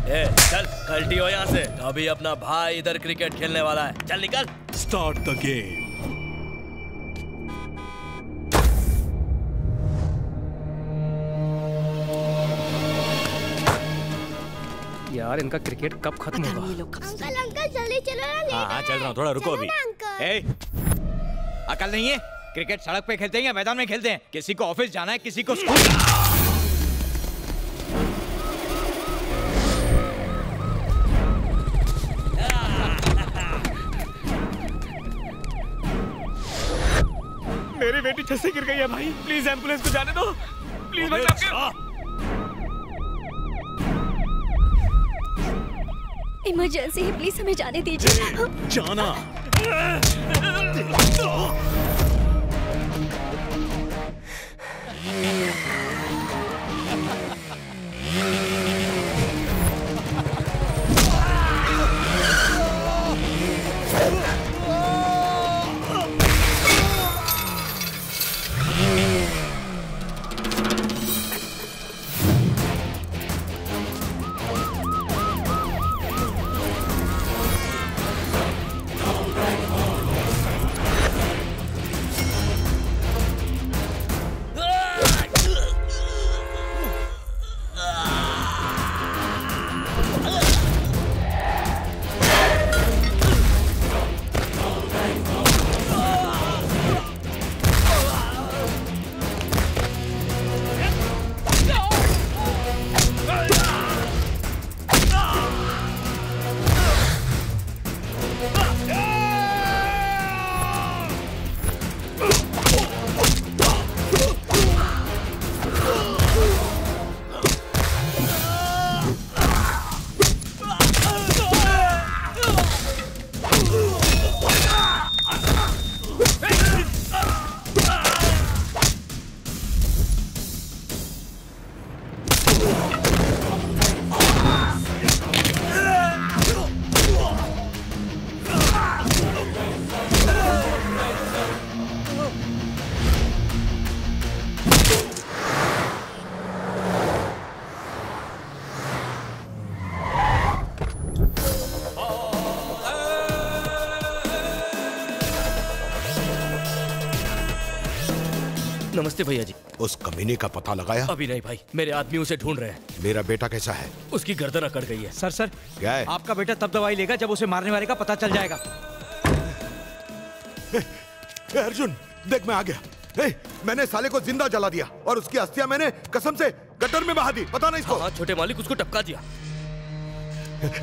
ए, चल कल्टी हो यहाँ से। अभी अपना भाई इधर क्रिकेट खेलने वाला है, चल निकल। Start the game. यार इनका क्रिकेट कब खत्म होगा? अंकल अंकल जल्दी चलो ना। हाँ चल रहा हूँ, थोड़ा रुको अभी। अकल नहीं है? क्रिकेट सड़क पे खेलते हैं या मैदान में खेलते हैं? किसी को ऑफिस जाना है, किसी को स्कूल। मेरी बेटी छत से गिर गई है भाई, प्लीज एम्बुलेंस को जाने दो प्लीज। इमरजेंसी है, प्लीज हमें जाने दीजिए। जाना। नमस्ते भैया जी। उस कमीने का पता लगाया? अभी नहीं भाई, मेरे आदमी उसे ढूंढ रहे हैं। मेरा बेटा कैसा है? उसकी गर्दन अकड़ गई है। सर क्या है? आपका बेटा तब दवाई लेगा जब उसे मारने वाले का पता चल जाएगा। अर्जुन देख, मैं आ गया। मैंने साले को जिंदा जला दिया और उसकी अस्थियां मैंने कसम से गटर में बहा दी। पता नहीं इसको। हाँ, छोटे मालिक उसको टपका दिया।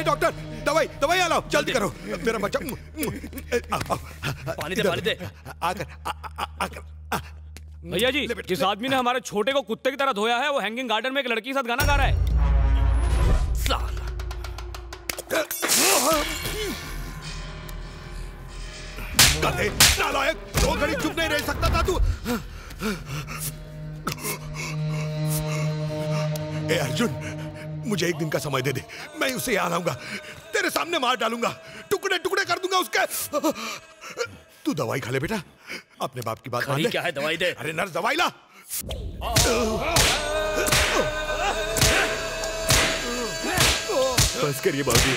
डॉक्टर दवाई लाओ, जल्दी करो। मेरा बच्चा। पानी दे, पानी दे। आकर भैया जी, जिस आदमी ने हमारे छोटे को कुत्ते की तरह धोया है वो हैंगिंग गार्डन में एक लड़की के साथ गाना गा रहा है। नालायक, 2 घड़ी चुप नहीं रह सकता था तू। ए अर्जुन, मुझे 1 दिन का समय दे दे, मैं उसे यहाँ लाऊंगा, तेरे सामने मार डालूंगा, टुकड़े टुकड़े कर दूंगा उसके। तू दवाई खा ले बेटा, अपने बाप की बात मान ले। क्या है, दवाई दे। अरे नर्स, दवाई ला। बस करिए बाबू।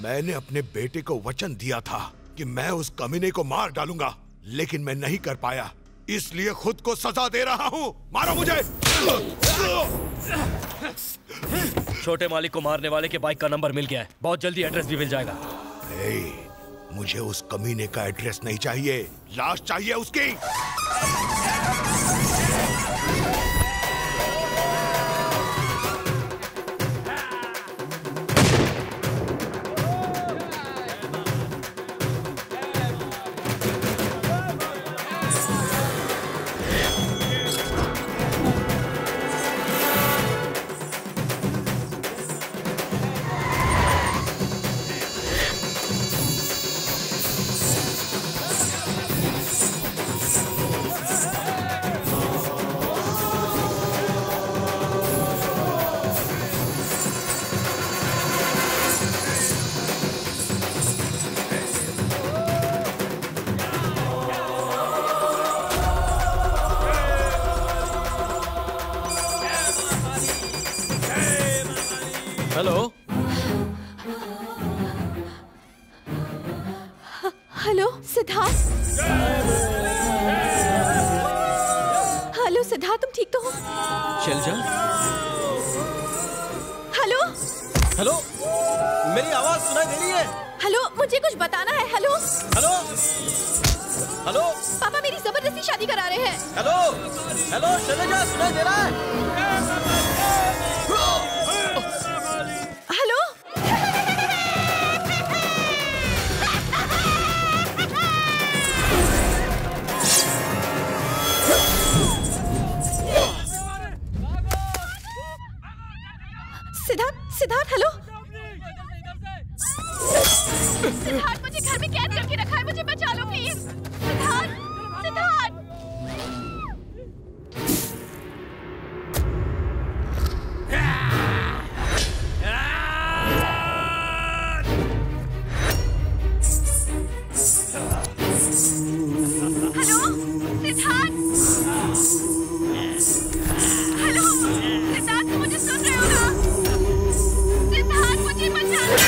मैंने अपने बेटे को वचन दिया था कि मैं उस कमीने को मार डालूंगा, लेकिन मैं नहीं कर पाया, इसलिए खुद को सजा दे रहा हूँ। मारो मुझे। छोटे मालिक को मारने वाले के बाइक का नंबर मिल गया है, बहुत जल्दी एड्रेस भी मिल जाएगा। मुझे उस कमीने का एड्रेस नहीं चाहिए, लाश चाहिए उसकी। Hello. Hello Siddharth. Hello Siddharth, तुम ठीक तो हो? शैलजा। हेलो हेलो, मेरी आवाज सुनाई दे रही है? हेलो, मुझे कुछ बताना है। Hello hello hello. पापा मेरी जबरदस्ती शादी करा रहे हैं। हेलो हेलो शैलजा, सुनाई दे रहा है? Hello Siddharth, Siddharth hello. सिद्धार्थ, मुझे घर में कैद करके रखा है, मुझे बचा लो please. Siddharth, Siddharth. Hello Siddharth. Hello Siddharth, मुझे सुन रहे हो ना? सिद्धार्थ, मुझे बचाना।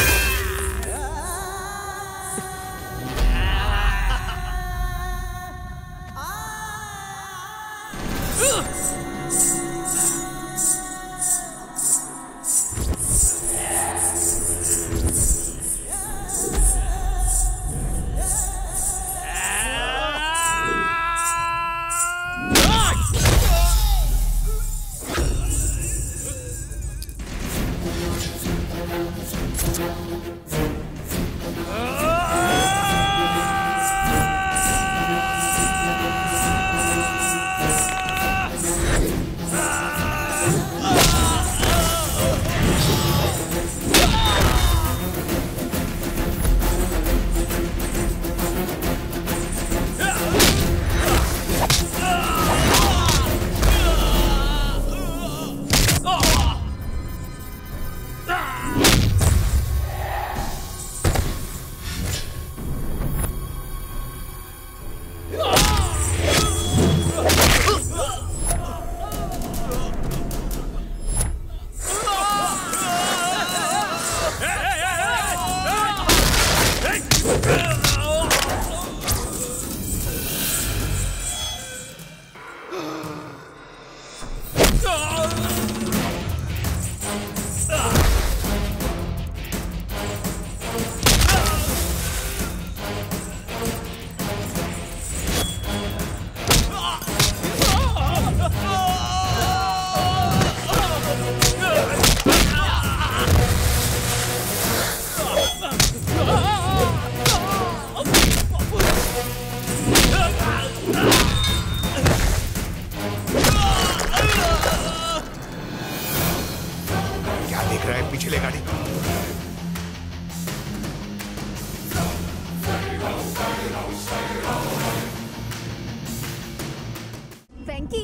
वेंकी,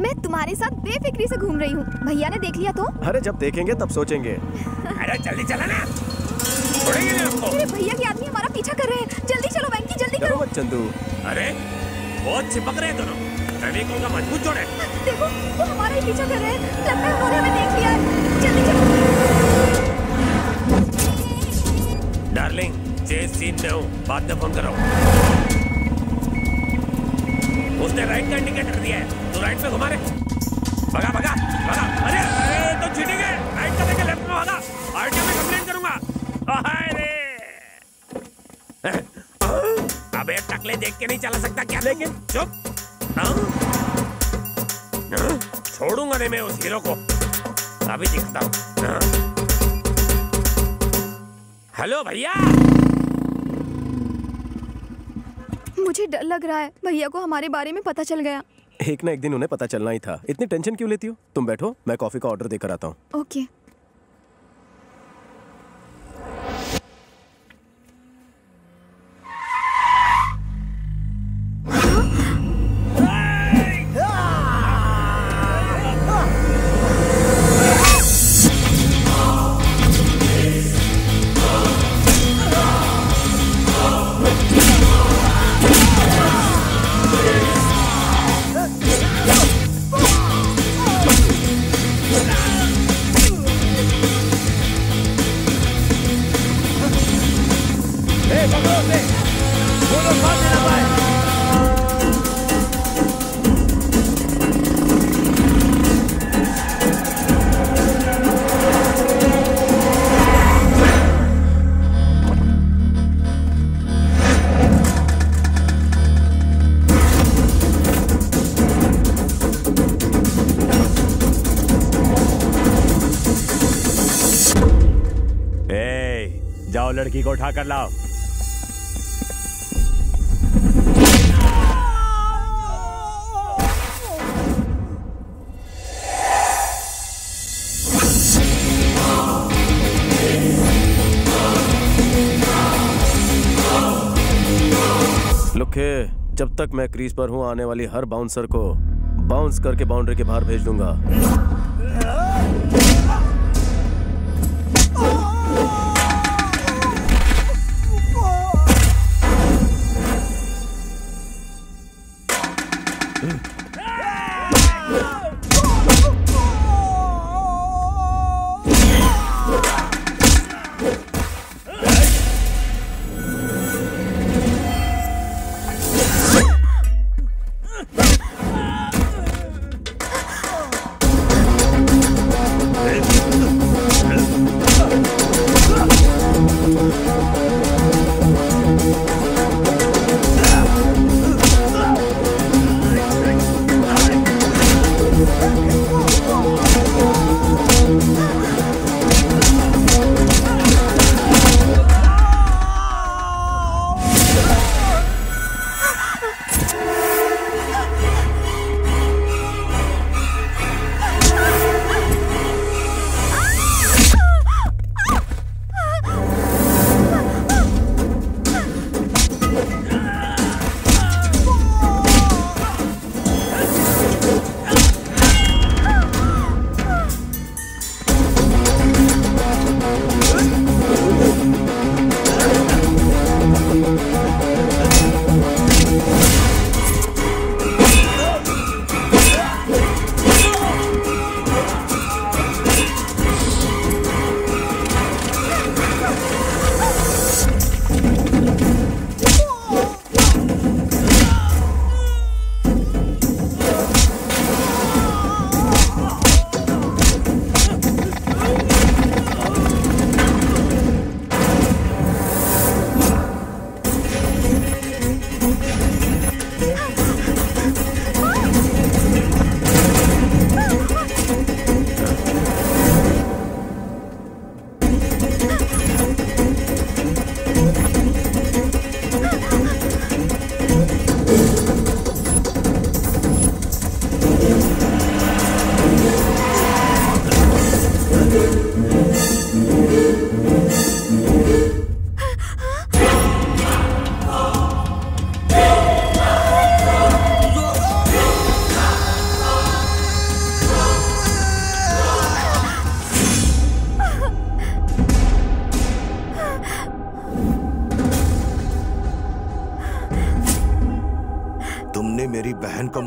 मैं तुम्हारे साथ बेफिक्री से घूम रही हूँ। भैया ने देख लिया तो? अरे जब देखेंगे तब सोचेंगे। अरे जल्दी चला ना, छोड़ेंगे नहीं हमको। मेरे भैया के आदमी हमारा पीछा कर रहे हैं। जल्दी चलो वेंकी, जल्दी करो। मत चंदू। अरे बहुत चिपक रहे हैं दोनों। रवि को उनका मजबूत जोड़े। देखो वो हमारा ही पीछा कर रहे हैं। लगता है उन्होंने हमें देख लिया है। जल्दी चलो। डार्लिंग, चेस सीन में हूँ, बाद में फोन करो। उसने राइट का इंडिकेटर दिया है, तो राइट पे घुमा रहे। भगा भगा भगा। अरे अरे तो चीटिंग है। राइट का देके लेफ्ट में भागा। आरटीओ में कंप्लेंट करूंगा। अरे अबे टकले देख के नहीं चला सकता क्या? लेकिन चुप। छोड़ूंगा नहीं मैं उस हीरो को, अभी दिखता हूँ। हेलो भैया। मुझे डर लग रहा है, भैया को हमारे बारे में पता चल गया। एक ना एक दिन उन्हें पता चलना ही था। इतनी टेंशन क्यों लेती हो? तुम बैठो, मैं कॉफी का ऑर्डर देकर आता हूँ। ओके। जाओ लड़की को उठा कर लाओ। लुखे, जब तक मैं क्रीज पर हूं आने वाली हर बाउंसर को बाउंस करके बाउंड्री के बाहर भेज दूंगा।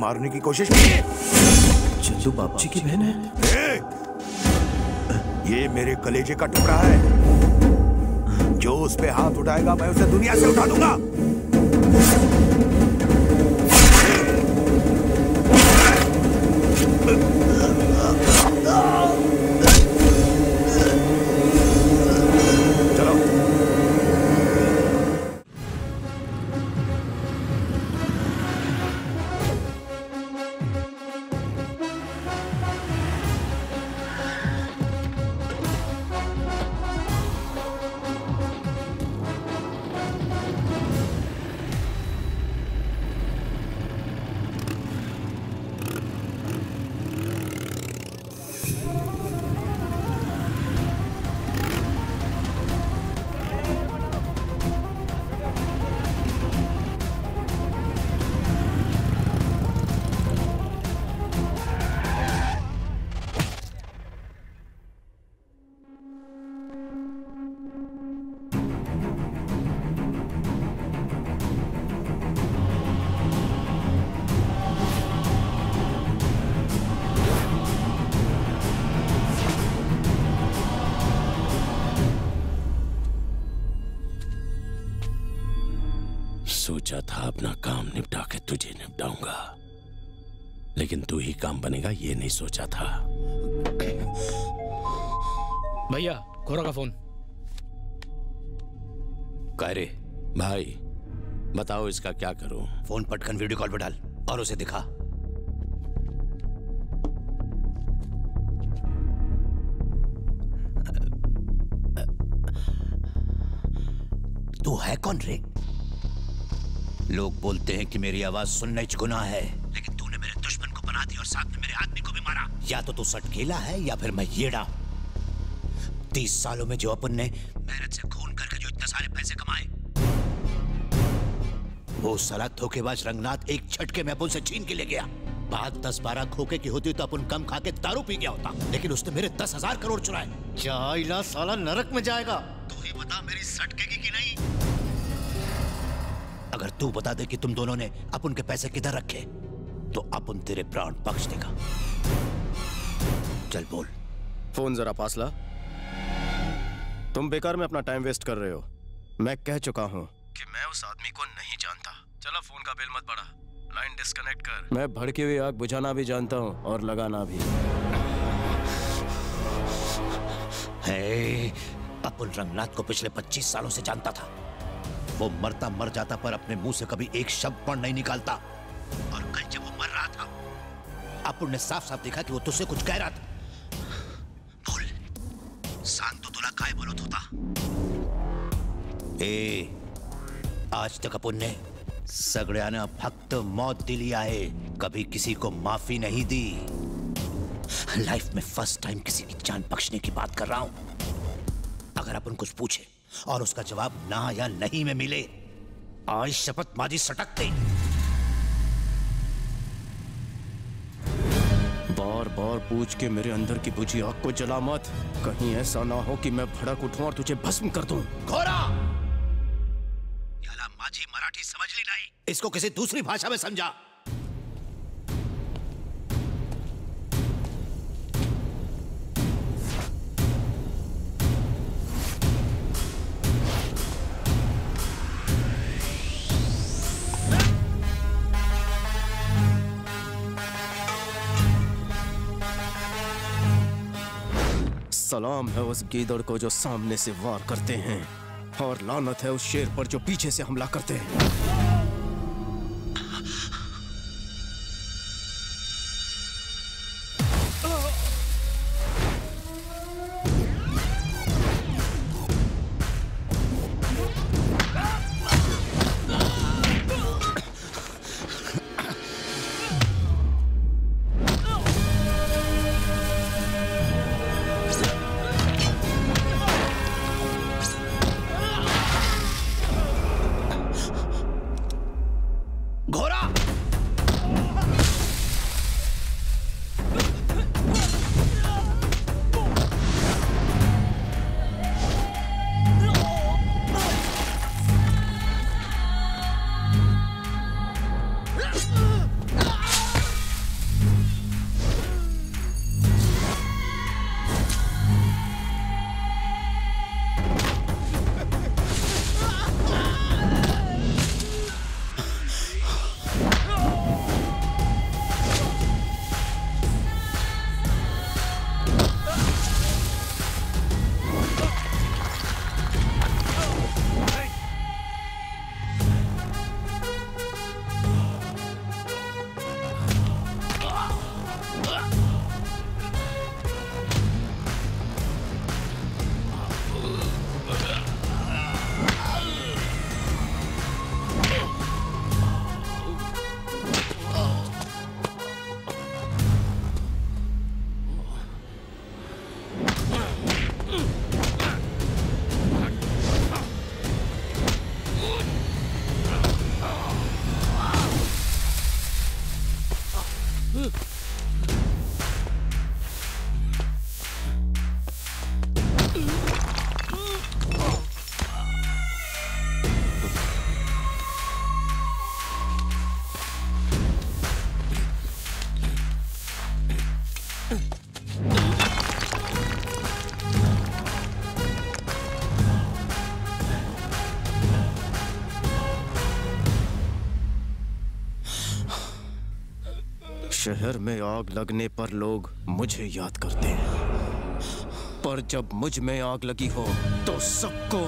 मारने की कोशिश की। चंदू बाबूजी की बहन है। ये मेरे कलेजे का टुकड़ा है। जो उस पे हाथ उठाएगा मैं उसे दुनिया से उठा दूंगा। सोचा था अपना काम निपटा के तुझे निपटाऊंगा, लेकिन तू ही काम बनेगा ये नहीं सोचा था। भैया खोरा का फोन। कह रे भाई बताओ इसका क्या करूं? फोन पटकन वीडियो कॉल पर डाल और उसे दिखा। है कौन रे? लोग बोलते हैं कि मेरी आवाज सुनना गुनाह है, लेकिन तूने मेरे दुश्मन को बना दिया और साथ में मेरे आदमी को भी मारा। या तो तू सटकेला है या फिर मैं येड़ा। 30 सालों में जो अपन ने मेहनत से खून करके जो इतने सारे पैसे कमाए, वो साला धोखेबाज रंगनाथ एक झटके में अपन से छीन के ले गया। बात 10-12 खोखे की होती तो अपन कम खा के दारू पी गया होता, लेकिन उसने मेरे 10,000 करोड़ चुराए। जाइला साला नरक में जाएगा। तू ही बता मेरी सटकेगी कि नहीं? अगर तू बता दे कि तुम दोनों ने अपन के पैसे किधर रखे तो अपन तेरे प्राण बख्श देगा। चल बोल। फोन जरा पास ला। तुम बेकार में अपना टाइम वेस्ट कर रहे हो। मैं कह चुका हूं कि मैं उस आदमी को नहीं जानता। चलो फोन का बिल मत बढ़ा, लाइन डिस्कनेक्ट कर। मैं भड़की हुई आग बुझाना भी जानता हूं और लगाना भी। अपन रंगनाथ को पिछले 25 सालों से जानता था। वो मरता मर जाता पर अपने मुंह से कभी एक शब्द पण नहीं निकालता। और कल जब वो मर रहा था, अपन ने साफ साफ देखा कि वो तुझसे कुछ कह रहा था। बोल, सांग तो तुला काय बोलत होता? आज तक अपन ने सगळ्यांना फक्त मौत दिली आहे, कभी किसी को माफी नहीं दी। लाइफ में फर्स्ट टाइम किसी की जान बख्शने की बात कर रहा हूं। अगर अपन कुछ पूछे और उसका जवाब ना या नहीं में मिले, आज शपथ माझी सटकते। बार बार पूछ के मेरे अंदर की बुझी आग को जला मत। कहीं ऐसा ना हो कि मैं भड़क उठूं और तुझे भस्म कर दूं। घोड़ा, याला माझी मराठी समझ ली नहीं, इसको किसी दूसरी भाषा में समझा। सलाम है उस गीदड़ को जो सामने से वार करते हैं, और लानत है उस शेर पर जो पीछे से हमला करते हैं। शहर में आग लगने पर लोग मुझे याद करते हैं, पर जब मुझ में आग लगी हो तो सबको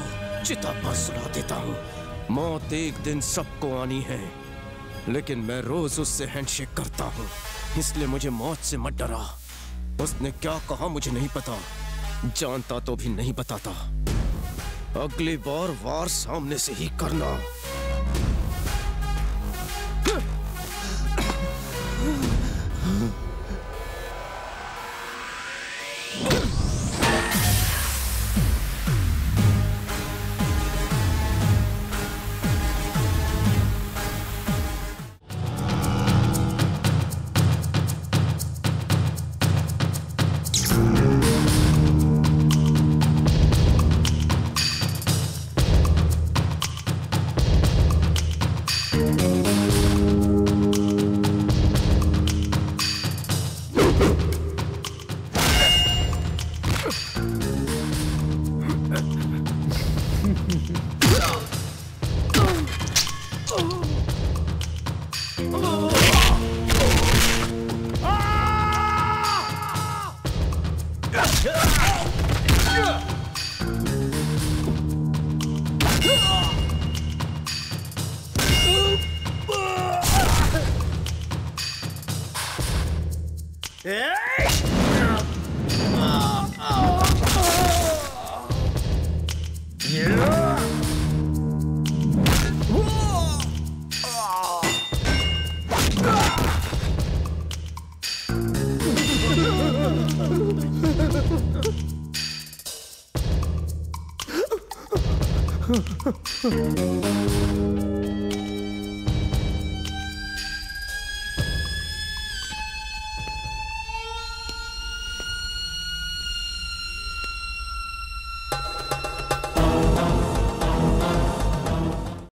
चिता पर सुला देता हूँ। मौत एक दिन सबको आनी है, लेकिन मैं रोज उससे हैंडशेक करता हूँ, इसलिए मुझे मौत से मत डरा। उसने क्या कहा मुझे नहीं पता, जानता तो भी नहीं बताता। अगली बार वार सामने से ही करना।